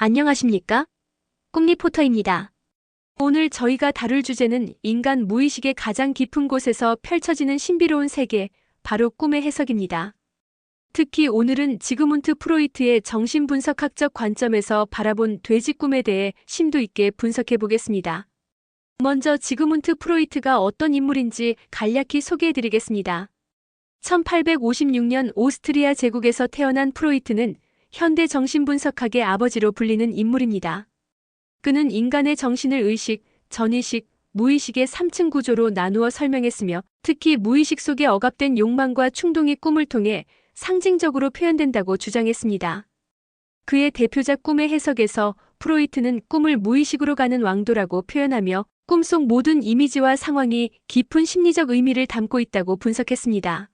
안녕하십니까? 꿈리포터입니다. 오늘 저희가 다룰 주제는 인간 무의식의 가장 깊은 곳에서 펼쳐지는 신비로운 세계, 바로 꿈의 해석입니다. 특히 오늘은 지그문트 프로이트의 정신분석학적 관점에서 바라본 돼지 꿈에 대해 심도 있게 분석해 보겠습니다. 먼저 지그문트 프로이트가 어떤 인물인지 간략히 소개해 드리겠습니다. 1856년 오스트리아 제국에서 태어난 프로이트는 현대 정신분석학의 아버지로 불리는 인물입니다. 그는 인간의 정신을 의식, 전의식, 무의식의 3층 구조로 나누어 설명했으며 특히 무의식 속에 억압된 욕망과 충동이 꿈을 통해 상징적으로 표현된다고 주장했습니다. 그의 대표작 꿈의 해석에서 프로이트는 꿈을 무의식으로 가는 왕도라고 표현하며 꿈속 모든 이미지와 상황이 깊은 심리적 의미를 담고 있다고 분석했습니다.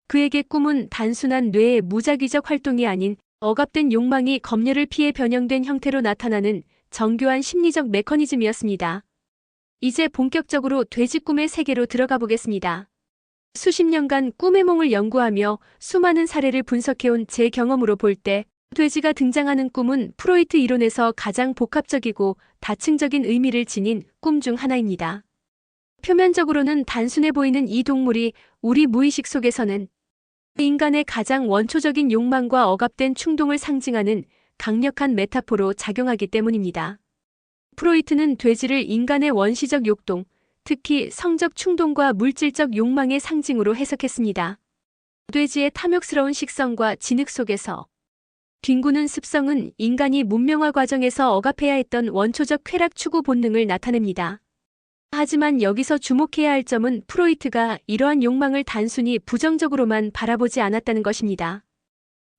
그에게 꿈은 단순한 뇌의 무작위적 활동이 아닌 억압된 욕망이 검열을 피해 변형된 형태로 나타나는 정교한 심리적 메커니즘이었습니다. 이제 본격적으로 돼지 꿈의 세계로 들어가 보겠습니다. 수십 년간 꿈의 몽을 연구하며 수많은 사례를 분석해온 제 경험으로 볼 때 돼지가 등장하는 꿈은 프로이트 이론에서 가장 복합적이고 다층적인 의미를 지닌 꿈 중 하나입니다. 표면적으로는 단순해 보이는 이 동물이 우리 무의식 속에서는 인간의 가장 원초적인 욕망과 억압된 충동을 상징하는 강력한 메타포로 작용하기 때문입니다. 프로이트는 돼지를 인간의 원시적 욕동, 특히 성적 충동과 물질적 욕망의 상징으로 해석했습니다. 돼지의 탐욕스러운 식성과 진흙 속에서 뒹구는 습성은 인간이 문명화 과정에서 억압해야 했던 원초적 쾌락 추구 본능을 나타냅니다. 하지만 여기서 주목해야 할 점은 프로이트가 이러한 욕망을 단순히 부정적으로만 바라보지 않았다는 것입니다.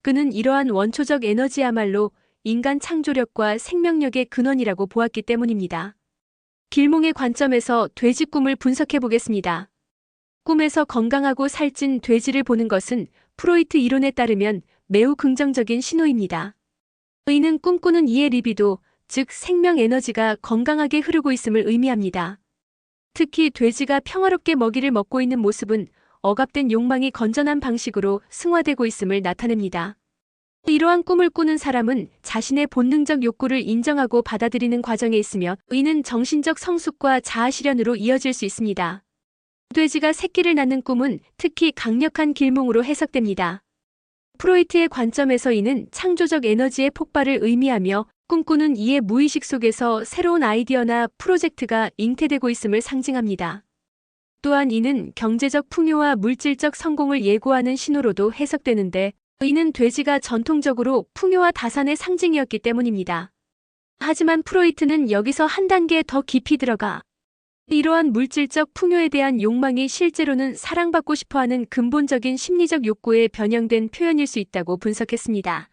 그는 이러한 원초적 에너지야말로 인간 창조력과 생명력의 근원이라고 보았기 때문입니다. 길몽의 관점에서 돼지 꿈을 분석해 보겠습니다. 꿈에서 건강하고 살찐 돼지를 보는 것은 프로이트 이론에 따르면 매우 긍정적인 신호입니다. 이는 꿈꾸는 이의 리비도, 즉 생명 에너지가 건강하게 흐르고 있음을 의미합니다. 특히 돼지가 평화롭게 먹이를 먹고 있는 모습은 억압된 욕망이 건전한 방식으로 승화되고 있음을 나타냅니다. 이러한 꿈을 꾸는 사람은 자신의 본능적 욕구를 인정하고 받아들이는 과정에 있으며 이는 정신적 성숙과 자아 실현으로 이어질 수 있습니다. 돼지가 새끼를 낳는 꿈은 특히 강력한 길몽으로 해석됩니다. 프로이트의 관점에서 이는 창조적 에너지의 폭발을 의미하며 꿈꾸는 이의 무의식 속에서 새로운 아이디어나 프로젝트가 잉태되고 있음을 상징합니다. 또한 이는 경제적 풍요와 물질적 성공을 예고하는 신호로도 해석되는데 이는 돼지가 전통적으로 풍요와 다산의 상징이었기 때문입니다. 하지만 프로이트는 여기서 한 단계 더 깊이 들어가 이러한 물질적 풍요에 대한 욕망이 실제로는 사랑받고 싶어하는 근본적인 심리적 욕구에 변형된 표현일 수 있다고 분석했습니다.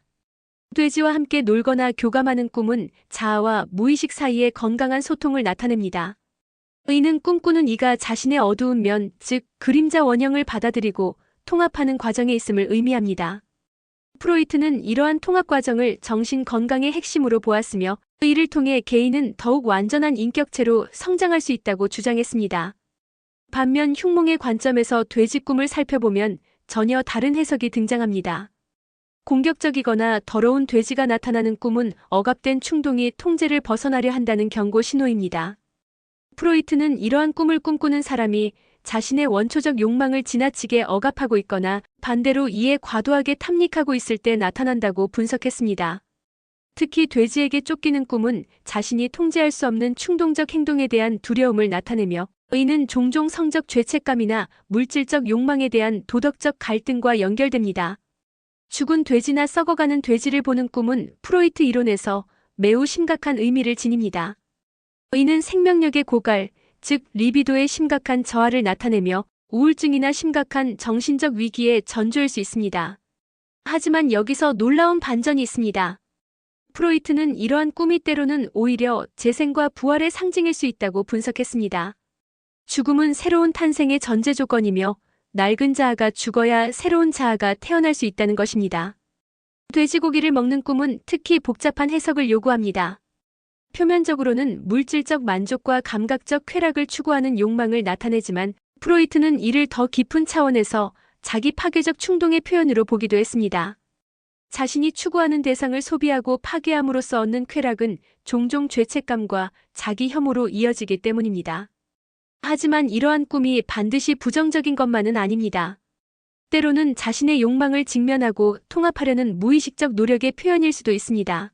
돼지와 함께 놀거나 교감하는 꿈은 자아와 무의식 사이의 건강한 소통을 나타냅니다. 이는 꿈꾸는 이가 자신의 어두운 면, 즉 그림자 원형을 받아들이고 통합하는 과정에 있음을 의미합니다. 프로이트는 이러한 통합 과정을 정신 건강의 핵심으로 보았으며 이를 통해 개인은 더욱 완전한 인격체로 성장할 수 있다고 주장했습니다. 반면 흉몽의 관점에서 돼지 꿈을 살펴보면 전혀 다른 해석이 등장합니다. 공격적이거나 더러운 돼지가 나타나는 꿈은 억압된 충동이 통제를 벗어나려 한다는 경고 신호입니다. 프로이트는 이러한 꿈을 꿈꾸는 사람이 자신의 원초적 욕망을 지나치게 억압하고 있거나 반대로 이에 과도하게 탐닉하고 있을 때 나타난다고 분석했습니다. 특히 돼지에게 쫓기는 꿈은 자신이 통제할 수 없는 충동적 행동에 대한 두려움을 나타내며 이는 종종 성적 죄책감이나 물질적 욕망에 대한 도덕적 갈등과 연결됩니다. 죽은 돼지나 썩어가는 돼지를 보는 꿈은 프로이트 이론에서 매우 심각한 의미를 지닙니다. 이는 생명력의 고갈, 즉 리비도의 심각한 저하를 나타내며 우울증이나 심각한 정신적 위기에 전조할 수 있습니다. 하지만 여기서 놀라운 반전이 있습니다. 프로이트는 이러한 꿈이 때로는 오히려 재생과 부활의 상징일 수 있다고 분석했습니다. 죽음은 새로운 탄생의 전제 조건이며 낡은 자아가 죽어야 새로운 자아가 태어날 수 있다는 것입니다. 돼지고기를 먹는 꿈은 특히 복잡한 해석을 요구합니다. 표면적으로는 물질적 만족과 감각적 쾌락을 추구하는 욕망을 나타내지만 프로이트는 이를 더 깊은 차원에서 자기 파괴적 충동의 표현으로 보기도 했습니다. 자신이 추구하는 대상을 소비하고 파괴함으로써 얻는 쾌락은 종종 죄책감과 자기 혐오로 이어지기 때문입니다. 하지만 이러한 꿈이 반드시 부정적인 것만은 아닙니다. 때로는 자신의 욕망을 직면하고 통합하려는 무의식적 노력의 표현일 수도 있습니다.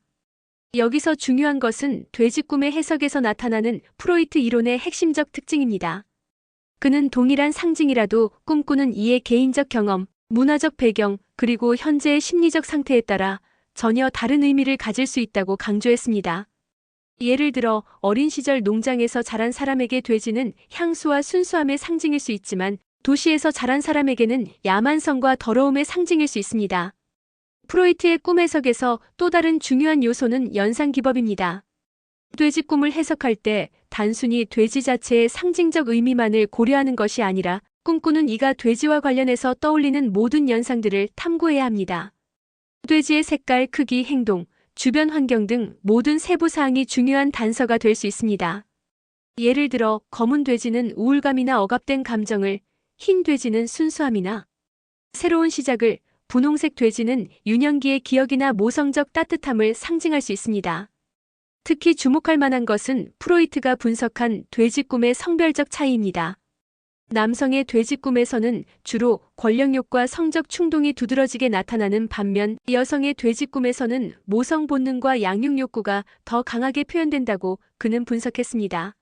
여기서 중요한 것은 돼지 꿈의 해석에서 나타나는 프로이트 이론의 핵심적 특징입니다. 그는 동일한 상징이라도 꿈꾸는 이의 개인적 경험, 문화적 배경, 그리고 현재의 심리적 상태에 따라 전혀 다른 의미를 가질 수 있다고 강조했습니다. 예를 들어 어린 시절 농장에서 자란 사람에게 돼지는 향수와 순수함의 상징일 수 있지만 도시에서 자란 사람에게는 야만성과 더러움의 상징일 수 있습니다. 프로이트의 꿈 해석에서 또 다른 중요한 요소는 연상기법입니다. 돼지 꿈을 해석할 때 단순히 돼지 자체의 상징적 의미만을 고려하는 것이 아니라 꿈꾸는 이가 돼지와 관련해서 떠올리는 모든 연상들을 탐구해야 합니다. 돼지의 색깔, 크기, 행동, 주변 환경 등 모든 세부 사항이 중요한 단서가 될 수 있습니다. 예를 들어 검은 돼지는 우울감이나 억압된 감정을, 흰 돼지는 순수함이나 새로운 시작을, 분홍색 돼지는 유년기의 기억이나 모성적 따뜻함을 상징할 수 있습니다. 특히 주목할 만한 것은 프로이트가 분석한 돼지 꿈의 성별적 차이입니다. 남성의 돼지 꿈에서는 주로 권력욕과 성적 충동이 두드러지게 나타나는 반면 여성의 돼지 꿈에서는 모성 본능과 양육 욕구가 더 강하게 표현된다고 그는 분석했습니다.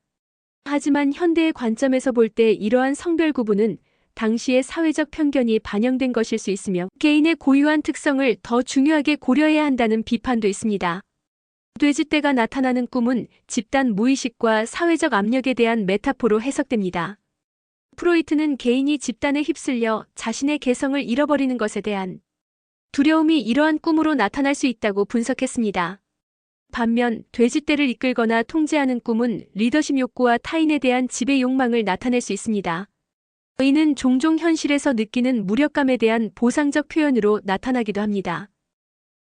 하지만 현대의 관점에서 볼 때 이러한 성별 구분은 당시의 사회적 편견이 반영된 것일 수 있으며 개인의 고유한 특성을 더 중요하게 고려해야 한다는 비판도 있습니다. 돼지떼가 나타나는 꿈은 집단 무의식과 사회적 압력에 대한 메타포로 해석됩니다. 프로이트는 개인이 집단에 휩쓸려 자신의 개성을 잃어버리는 것에 대한 두려움이 이러한 꿈으로 나타날 수 있다고 분석했습니다. 반면 돼지떼를 이끌거나 통제하는 꿈은 리더십 욕구와 타인에 대한 지배 욕망을 나타낼 수 있습니다. 이는 종종 현실에서 느끼는 무력감에 대한 보상적 표현으로 나타나기도 합니다.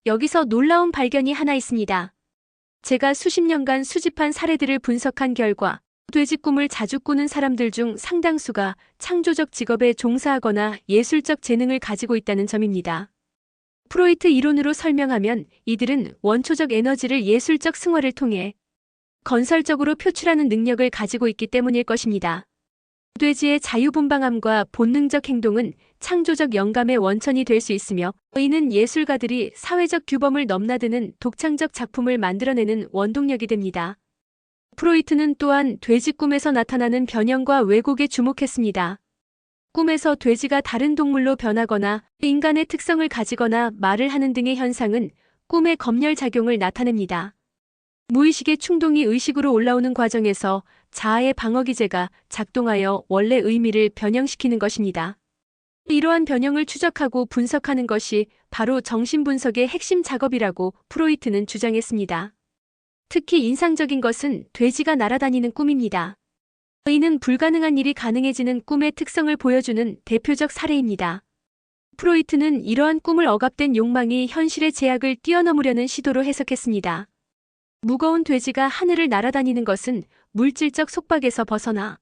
여기서 놀라운 발견이 하나 있습니다. 제가 수십 년간 수집한 사례들을 분석한 결과 돼지 꿈을 자주 꾸는 사람들 중 상당수가 창조적 직업에 종사하거나 예술적 재능을 가지고 있다는 점입니다. 프로이트 이론으로 설명하면 이들은 원초적 에너지를 예술적 승화를 통해 건설적으로 표출하는 능력을 가지고 있기 때문일 것입니다. 돼지의 자유분방함과 본능적 행동은 창조적 영감의 원천이 될 수 있으며 이는 예술가들이 사회적 규범을 넘나드는 독창적 작품을 만들어내는 원동력이 됩니다. 프로이트는 또한 돼지 꿈에서 나타나는 변형과 왜곡에 주목했습니다. 꿈에서 돼지가 다른 동물로 변하거나 인간의 특성을 가지거나 말을 하는 등의 현상은 꿈의 검열 작용을 나타냅니다. 무의식의 충동이 의식으로 올라오는 과정에서 자아의 방어기제가 작동하여 원래 의미를 변형시키는 것입니다. 이러한 변형을 추적하고 분석하는 것이 바로 정신분석의 핵심 작업이라고 프로이트는 주장했습니다. 특히 인상적인 것은 돼지가 날아다니는 꿈입니다. 이는 불가능한 일이 가능해지는 꿈의 특성을 보여주는 대표적 사례입니다. 프로이트는 이러한 꿈을 억압된 욕망이 현실의 제약을 뛰어넘으려는 시도로 해석했습니다. 무거운 돼지가 하늘을 날아다니는 것은 물질적 속박에서 벗어나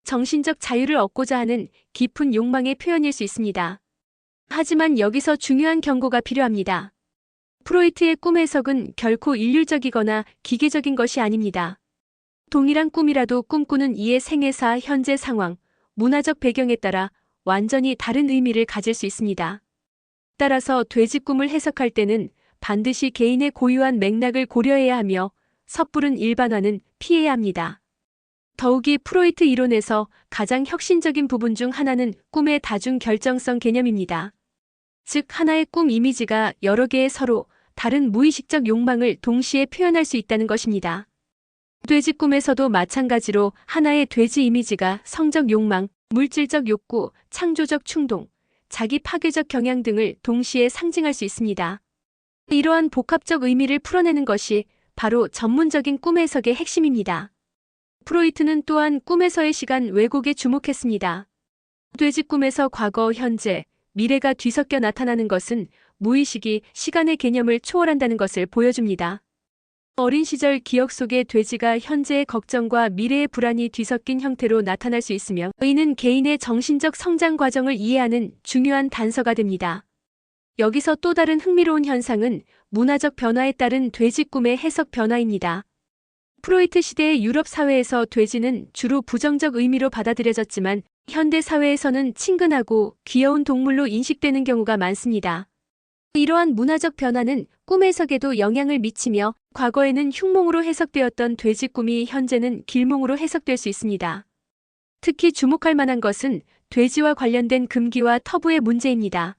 정신적 자유를 얻고자 하는 깊은 욕망의 표현일 수 있습니다. 하지만 여기서 중요한 경고가 필요합니다. 프로이트의 꿈 해석은 결코 일률적이거나 기계적인 것이 아닙니다. 동일한 꿈이라도 꿈꾸는 이의 생애사, 현재 상황, 문화적 배경에 따라 완전히 다른 의미를 가질 수 있습니다. 따라서 돼지 꿈을 해석할 때는 반드시 개인의 고유한 맥락을 고려해야 하며 섣부른 일반화는 피해야 합니다. 더욱이 프로이트 이론에서 가장 혁신적인 부분 중 하나는 꿈의 다중 결정성 개념입니다. 즉 하나의 꿈 이미지가 여러 개의 서로 다른 무의식적 욕망을 동시에 표현할 수 있다는 것입니다. 돼지 꿈에서도 마찬가지로 하나의 돼지 이미지가 성적 욕망, 물질적 욕구, 창조적 충동, 자기 파괴적 경향 등을 동시에 상징할 수 있습니다. 이러한 복합적 의미를 풀어내는 것이 바로 전문적인 꿈 해석의 핵심입니다. 프로이트는 또한 꿈에서의 시간 왜곡에 주목했습니다. 돼지 꿈에서 과거, 현재, 미래가 뒤섞여 나타나는 것은 무의식이 시간의 개념을 초월한다는 것을 보여줍니다. 어린 시절 기억 속의 돼지가 현재의 걱정과 미래의 불안이 뒤섞인 형태로 나타날 수 있으며 이는 개인의 정신적 성장 과정을 이해하는 중요한 단서가 됩니다. 여기서 또 다른 흥미로운 현상은 문화적 변화에 따른 돼지 꿈의 해석 변화입니다. 프로이트 시대의 유럽 사회에서 돼지는 주로 부정적 의미로 받아들여졌지만 현대 사회에서는 친근하고 귀여운 동물로 인식되는 경우가 많습니다. 이러한 문화적 변화는 꿈 해석에도 영향을 미치며 과거에는 흉몽으로 해석되었던 돼지 꿈이 현재는 길몽으로 해석될 수 있습니다. 특히 주목할 만한 것은 돼지와 관련된 금기와 터부의 문제입니다.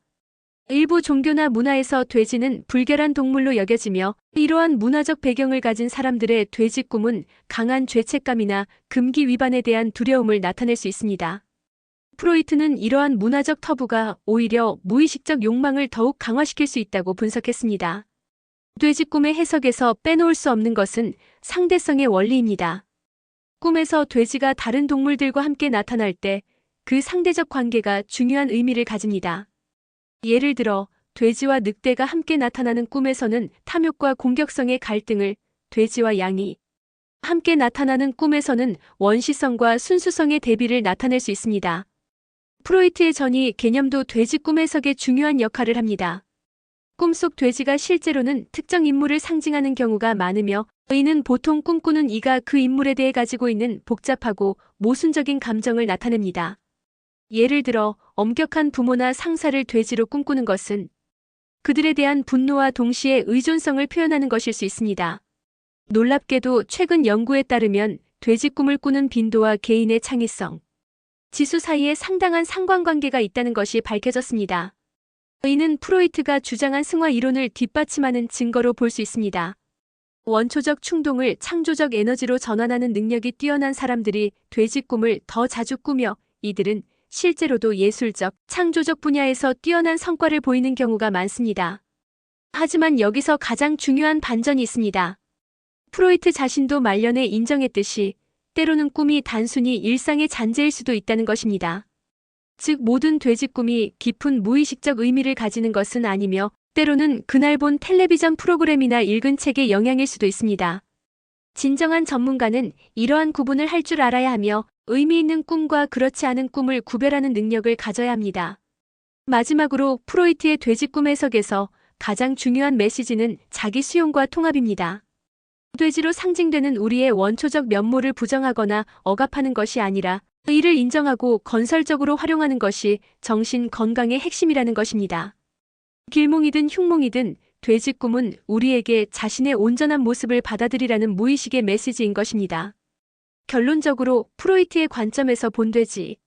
일부 종교나 문화에서 돼지는 불결한 동물로 여겨지며 이러한 문화적 배경을 가진 사람들의 돼지 꿈은 강한 죄책감이나 금기 위반에 대한 두려움을 나타낼 수 있습니다. 프로이트는 이러한 문화적 터부가 오히려 무의식적 욕망을 더욱 강화시킬 수 있다고 분석했습니다. 돼지 꿈의 해석에서 빼놓을 수 없는 것은 상대성의 원리입니다. 꿈에서 돼지가 다른 동물들과 함께 나타날 때 그 상대적 관계가 중요한 의미를 가집니다. 예를 들어 돼지와 늑대가 함께 나타나는 꿈에서는 탐욕과 공격성의 갈등을, 돼지와 양이 함께 나타나는 꿈에서는 원시성과 순수성의 대비를 나타낼 수 있습니다. 프로이트의 전이 개념도 돼지 꿈 해석에 중요한 역할을 합니다. 꿈속 돼지가 실제로는 특정 인물을 상징하는 경우가 많으며 이는 보통 꿈꾸는 이가 그 인물에 대해 가지고 있는 복잡하고 모순적인 감정을 나타냅니다. 예를 들어 엄격한 부모나 상사를 돼지로 꿈꾸는 것은 그들에 대한 분노와 동시에 의존성을 표현하는 것일 수 있습니다. 놀랍게도 최근 연구에 따르면 돼지 꿈을 꾸는 빈도와 개인의 창의성, 지수 사이에 상당한 상관관계가 있다는 것이 밝혀졌습니다. 이는 프로이트가 주장한 승화 이론을 뒷받침하는 증거로 볼 수 있습니다. 원초적 충동을 창조적 에너지로 전환하는 능력이 뛰어난 사람들이 돼지 꿈을 더 자주 꾸며 이들은 실제로도 예술적, 창조적 분야에서 뛰어난 성과를 보이는 경우가 많습니다. 하지만 여기서 가장 중요한 반전이 있습니다. 프로이트 자신도 말년에 인정했듯이 때로는 꿈이 단순히 일상의 잔재일 수도 있다는 것입니다. 즉 모든 돼지 꿈이 깊은 무의식적 의미를 가지는 것은 아니며 때로는 그날 본 텔레비전 프로그램이나 읽은 책의 영향일 수도 있습니다. 진정한 전문가는 이러한 구분을 할 줄 알아야 하며 의미 있는 꿈과 그렇지 않은 꿈을 구별하는 능력을 가져야 합니다. 마지막으로 프로이트의 돼지 꿈 해석에서 가장 중요한 메시지는 자기 수용과 통합입니다. 돼지로 상징되는 우리의 원초적 면모를 부정하거나 억압하는 것이 아니라 이를 인정하고 건설적으로 활용하는 것이 정신 건강의 핵심이라는 것입니다. 길몽이든 흉몽이든 돼지 꿈은 우리에게 자신의 온전한 모습을 받아들이라는 무의식의 메시지인 것입니다. 결론적으로 프로이트의 관점에서 본 돼지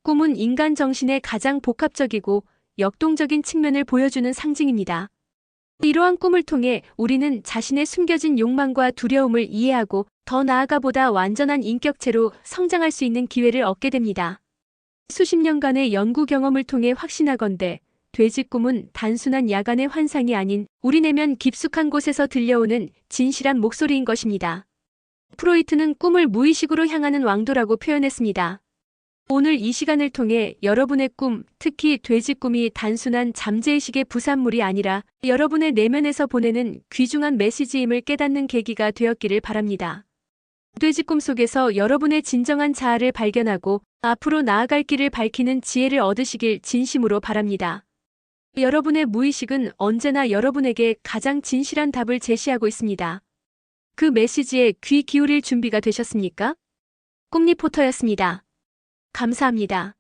꿈은 인간 정신의 가장 복합적이고 역동적인 측면을 보여주는 상징입니다. 이러한 꿈을 통해 우리는 자신의 숨겨진 욕망과 두려움을 이해하고 더 나아가 보다 완전한 인격체로 성장할 수 있는 기회를 얻게 됩니다. 수십 년간의 연구 경험을 통해 확신하건대 돼지 꿈은 단순한 야간의 환상이 아닌 우리 내면 깊숙한 곳에서 들려오는 진실한 목소리인 것입니다. 프로이트는 꿈을 무의식으로 향하는 왕도라고 표현했습니다. 오늘 이 시간을 통해 여러분의 꿈, 특히 돼지 꿈이 단순한 잠재의식의 부산물이 아니라 여러분의 내면에서 보내는 귀중한 메시지임을 깨닫는 계기가 되었기를 바랍니다. 돼지 꿈 속에서 여러분의 진정한 자아를 발견하고 앞으로 나아갈 길을 밝히는 지혜를 얻으시길 진심으로 바랍니다. 여러분의 무의식은 언제나 여러분에게 가장 진실한 답을 제시하고 있습니다. 그 메시지에 귀 기울일 준비가 되셨습니까? 꿈리포터였습니다. 감사합니다.